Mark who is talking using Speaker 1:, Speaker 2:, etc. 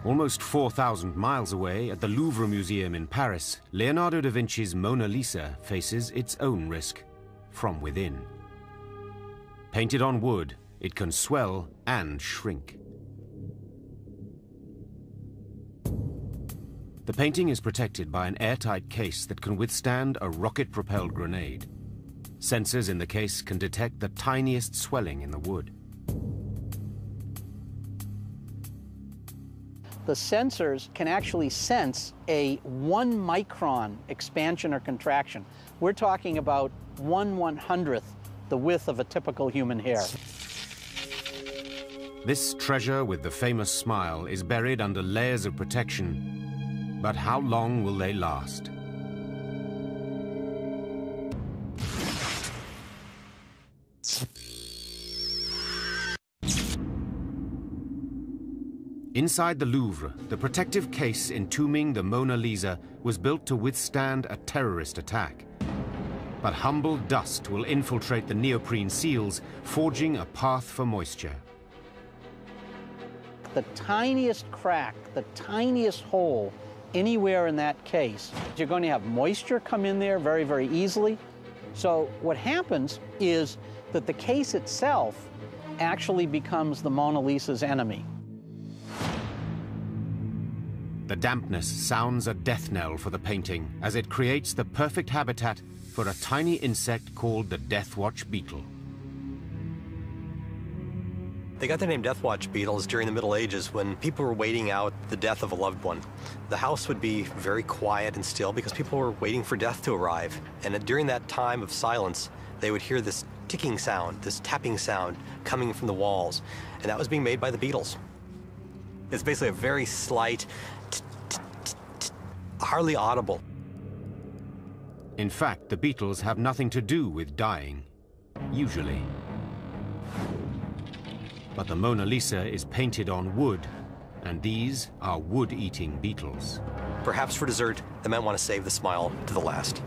Speaker 1: Almost 4,000 miles away at the Louvre Museum in Paris, Leonardo da Vinci's Mona Lisa faces its own risk from within. Painted on wood, it can swell and shrink. The painting is protected by an airtight case that can withstand a rocket-propelled grenade. Sensors in the case can detect the tiniest swelling in the wood.
Speaker 2: The sensors can actually sense a 1-micron expansion or contraction. We're talking about 1/100th the width of a typical human hair.
Speaker 1: This treasure with the famous smile is buried under layers of protection. But how long will they last? Inside the Louvre, the protective case entombing the Mona Lisa was built to withstand a terrorist attack. But humble dust will infiltrate the neoprene seals, forging a path for moisture.
Speaker 2: The tiniest crack, the tiniest hole anywhere in that case, you're going to have moisture come in there very, very easily. So what happens is that the case itself actually becomes the Mona Lisa's enemy.
Speaker 1: The dampness sounds a death knell for the painting as it creates the perfect habitat for a tiny insect called the Deathwatch beetle.
Speaker 3: They got their name Deathwatch beetles during the Middle Ages when people were waiting out the death of a loved one. The house would be very quiet and still because people were waiting for death to arrive. And during that time of silence, they would hear this ticking sound, this tapping sound coming from the walls. And that was being made by the beetles. It's basically a very slight, hardly audible.
Speaker 1: In fact, the beetles have nothing to do with dying, usually. But the Mona Lisa is painted on wood, and these are wood-eating beetles.
Speaker 3: Perhaps for dessert, they might want to save the smile to the last.